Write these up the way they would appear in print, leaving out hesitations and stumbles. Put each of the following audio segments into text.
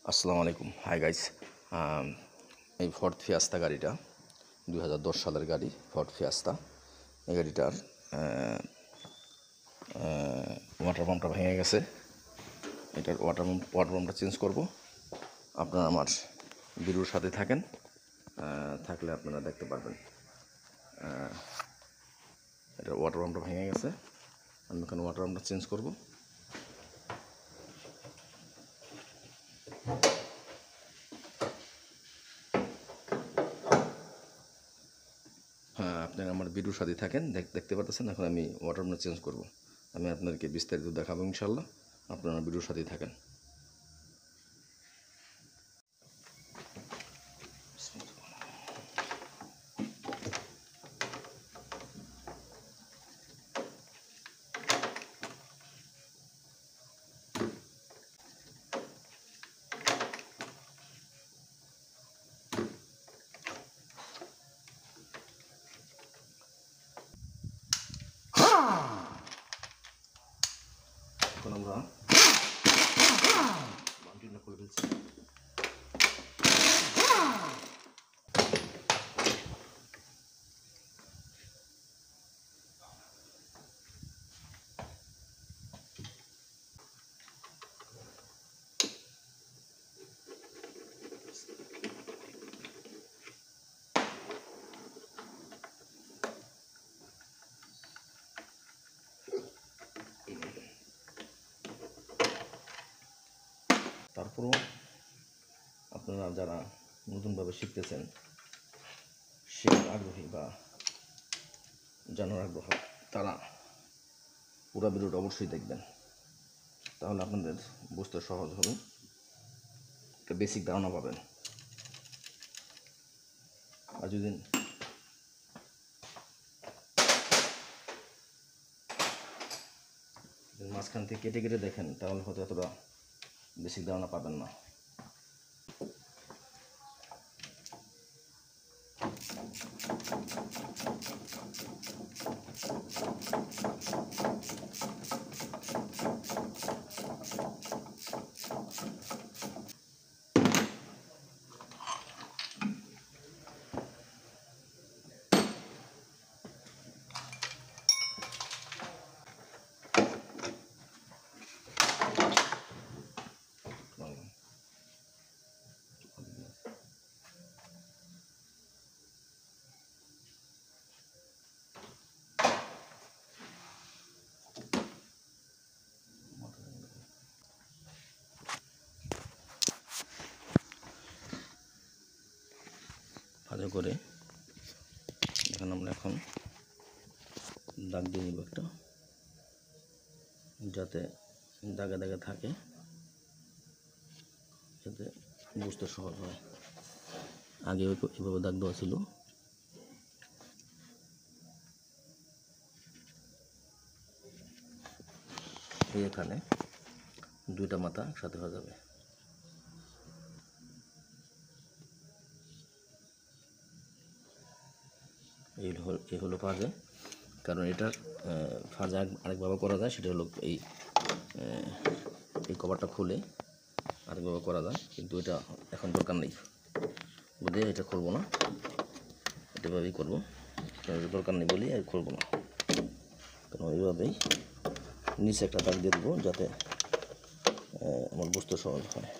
আসসালামু আলাইকুম। Hi guys. এই ফর্ড ফিয়াস্তা গাড়িটা 2010 সালের গাড়ি। ফর্ড ফিয়াস্তা এই গাড়িটার ওয়াটার পাম্পটা ভেঙে গেছে। এটার ওয়াটার পাম্পটা চেঞ্জ করব। আপনারা আমার ভিডিওর সাথে থাকেন, থাকলে আপনারা দেখতে পারবেন। এটার ওয়াটার পাম্পটা ভেঙে গেছে, আমি এখানে ওয়াটার পাম্পটা চেঞ্জ করব। আপনারা আমার ভিডিওর সাথে থাকেন, দেখতে পাচ্ছেন। এখন আমি ওয়াটার পাম্পটা চেঞ্জ করব। আমি আপনাদেরকে বিস্তারিত দেখাবো ইনশাল্লাহ। আপনারা ভিডিওর সাথেই থাকেন। এখন আমরা বাউন্ডারিটা করে ফেলছি। তারপরও আপনারা যারা নতুনভাবে শিখতেছেন, শেখার আগ্রহী বা জানার আগ্রহ, তারা পুরো ভিডিওটা অবশ্যই দেখবেন। তাহলে আপনাদের বুঝতে সহজ হবে, একটা বেসিক ধারণা পাবেন। আর যদি মাঝখান থেকে কেটে কেটে দেখেন, তাহলে হয়তো এতটা বেসিক ধারণা পাবেন না। ভালো করে দেখেন, আমরা এখন দাগ দিয়ে নিব একটা, যাতে দাগে দাগে থাকে, যাতে বুঝতে সহজ হয়। আগে এভাবে দাগ দেওয়া ছিল। এখানে দুইটা মাথা একসাথে হয়ে যাবে। এই হলো ফাজে। কারণ এটার ফাজে আরেকভাবে করা যায়, সেটা হলো এই কভারটা খুলে আরেকভাবে করা যায়, কিন্তু এটা এখন দরকার নেই বলে এটা খুলবো না, এটাভাবেই করবো। দরকার নেই বলে আর খুলবো না, কারণ এইভাবেই নিচে একটা দাগ দিয়ে দেবো, যাতে আমার বুঝতে সহজ হয়।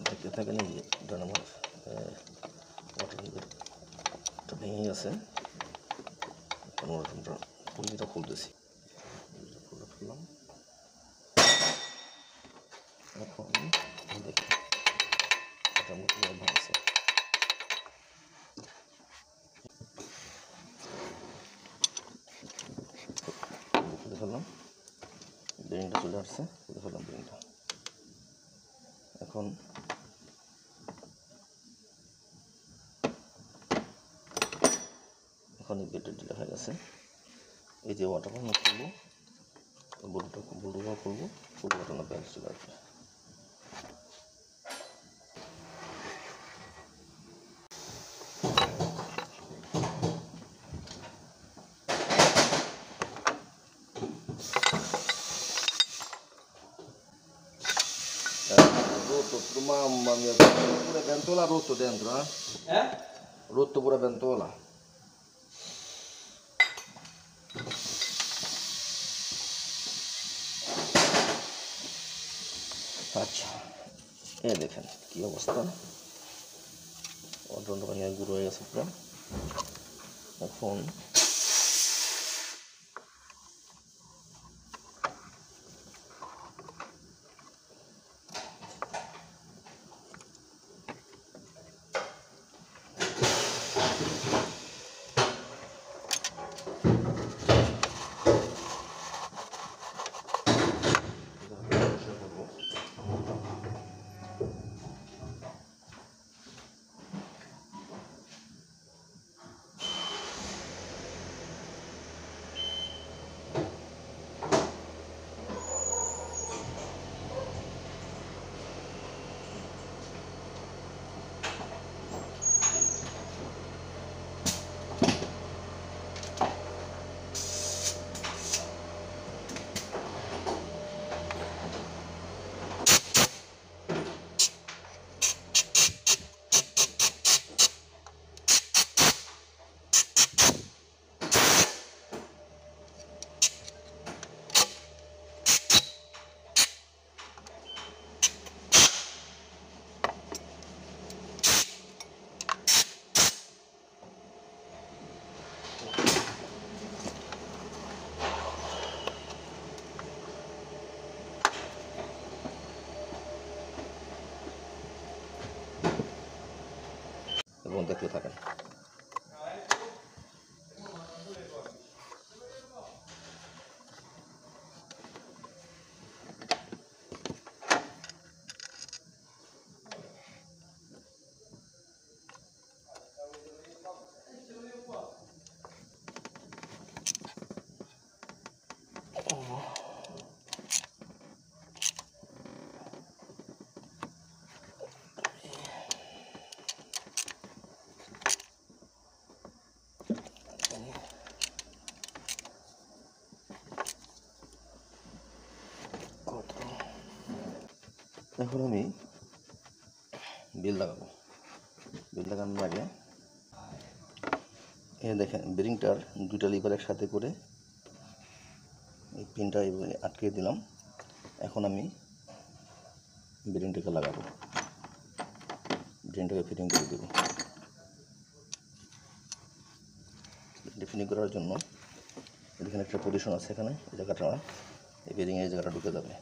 দেখতে থাকেন, এই যে আমার ভেঙে গেছে। এখন আমরা পুঁজিটা খুলতেছি। খুলে ফেললাম। এখন দেখি এটা মোটামুটি ভাঙছে। খুলে ফেললাম, বেরিংটা চলে আসছে। খুলে ফেললাম বেরিংটা। এখন এই বেডটা ঢিলা হয়ে গেছে। এই যে ওয়াটার পাম্প খুলবো, বলুটা খুলবো, ফুল বাটনা ব্যালেন্স চলে আসবে। Rotto, mamma mia, pure Ventola rotto dentro, eh? Rotto pure Ventola. আচ্ছা, এই দেখেন কি অবস্থা, অটোটা ভেঙে গুঁড়ো হয়ে গেছে পুরো। এখন দেখতে থাকেন। এখন আমি বিল লাগাবো। বিল লাগানোর আগে দেখেন বেরিংটার দুইটা লিভার একসাথে করে এই পিনটা আটকে দিলাম। এখন আমি বেরিংটাকে লাগাবো, বেরিংটাকে ফিটিং করে দেবো। ফিটিং করার জন্য এখানে একটা পজিশন আছে, এখানে এই জায়গাটা, এই বেরিং এই জায়গাটা ঢুকে যাবে।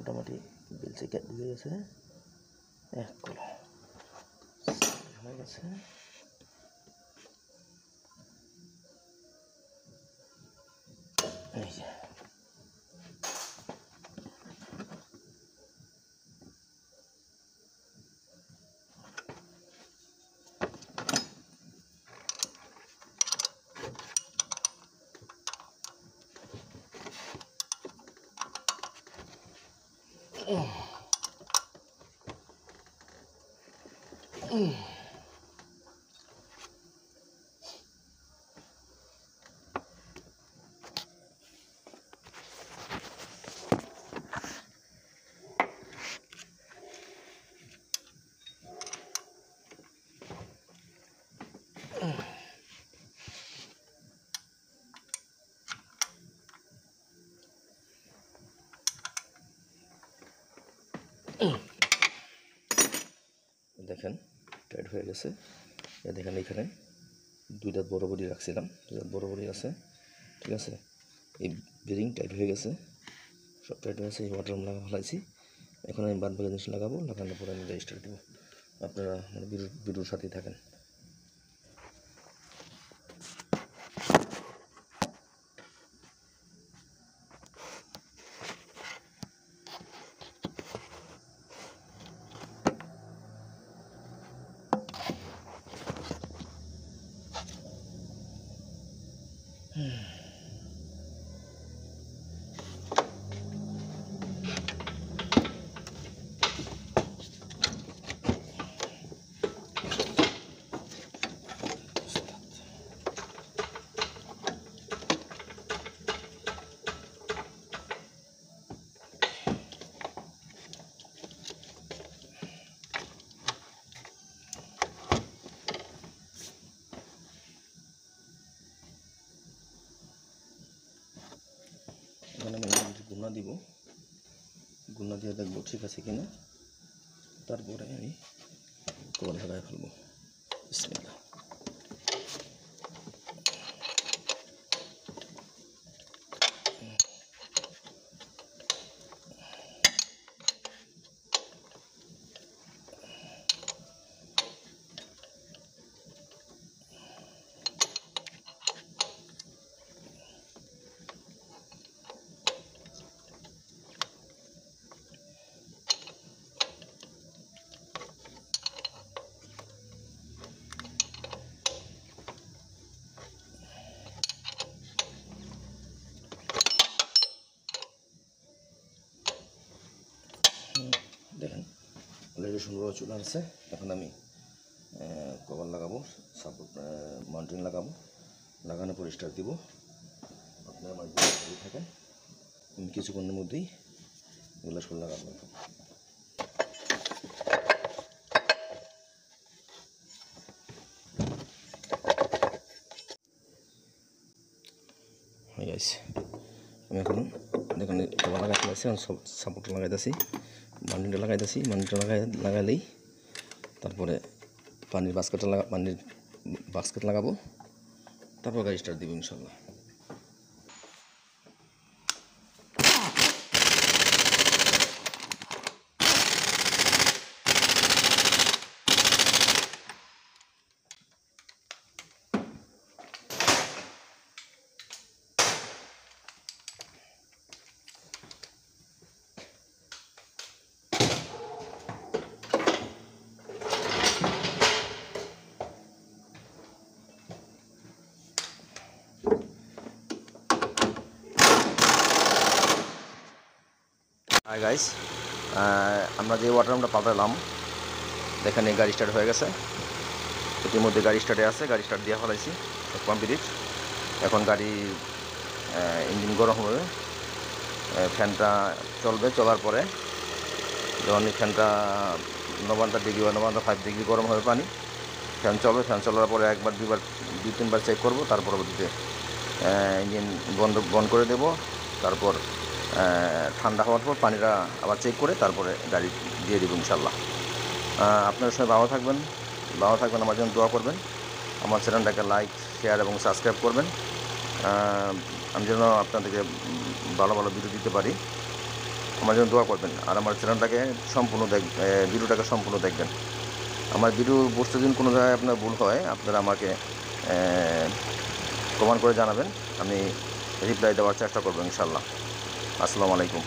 মোটামুটি বেলচে ঢুকে গেছে, এক কলা হয়ে গেছে। এই যে দেখেন টাইট হয়ে গেছে। দেখেন এখানে দুইটা বড়ি রাখছিলাম, দুইটা বড়ি আছে, ঠিক আছে। এই বেরিং টাইট হয়ে গেছে, সব টাইট হয়ে গেছে। এই ওয়াটার লাগা ফেলাইছি। এখন আমি বাদ বাকি জিনিস লাগাবো, লাগানোর পরে আমি স্টার্ট দেবো। আপনারা মানে ভিডিওর সাথেই থাকেন। এখানে আমি গুণা দিব, গুণা দিয়ে দেখবো ঠিক আছে কিনা, তারপরে আমি কল লাগাই ফেলবো। বিসমিল্লাহ। দেখেন অলরেডি সুন্দর চুলা আছে। এখন আমি কভার লাগাবো, সাপোর্ট মাউন্টেন লাগাবো, লাগানোর পর স্টার্ট দিব। আপনি আমার ভিডিও থাকেন, আমি কিছুক্ষণের মধ্যেই এগুলো সব লাগাবো। হয়ে গেছে। আমি এখন দেখুন কভার লাগাতে পারছি, এখন সব সাপোর্ট লাগাইতেছি, মাউন্টেনটা লাগাইতেছি। মাউন্টেনটা লাগাইলেই তারপরে পানির বাস্কেট লাগাবো, তারপর গাড়ি স্টার্ট দিব ইনশাল্লাহ। হাই গাইস, আমরা যে ওয়াটার পাল্টালাম, দেখেন এই গাড়ি স্টার্ট হয়ে গেছে। ইতিমধ্যে গাড়ি স্টার্টে আছে, গাড়ি স্টার্ট দিয়ে ফেলাইছি, কমপ্লিট। এখন গাড়ি ইঞ্জিন গরম হবে, ফ্যানটা চলবে। চলার পরে যখন ফ্যানটা 90 ডিগ্রি বা 95 ডিগ্রি গরম হবে পানি, ফ্যান চলবে। ফ্যান চলার পরে একবার দুই তিনবার চেক করব, তার পরবর্তীতে ইঞ্জিন বন্ধ করে দেব। তারপর ঠান্ডা হওয়ার পর পানিটা আবার চেক করে তারপরে গাড়ি দিয়ে দেবো ইনশাল্লাহ। আপনারা সবাই ভালো থাকবেন, আমার জন্য দোয়া করবেন। আমার চ্যানেলটাকে লাইক, শেয়ার এবং সাবস্ক্রাইব করবেন, আমি যেন আপনাদেরকে ভালো ভালো ভিডিও দিতে পারি। আমার জন্য দোয়া করবেন। আর আমার চ্যানেলটাকে ভিডিওটাকে সম্পূর্ণ দেখবেন। আমার ভিডিও বুঝতে দিন কোনো জায়গায় আপনার ভুল হয়, আপনারা আমাকে কমেন্ট করে জানাবেন, আমি রিপ্লাই দেওয়ার চেষ্টা করবো ইনশাল্লাহ। আসসালামু আলাইকুম।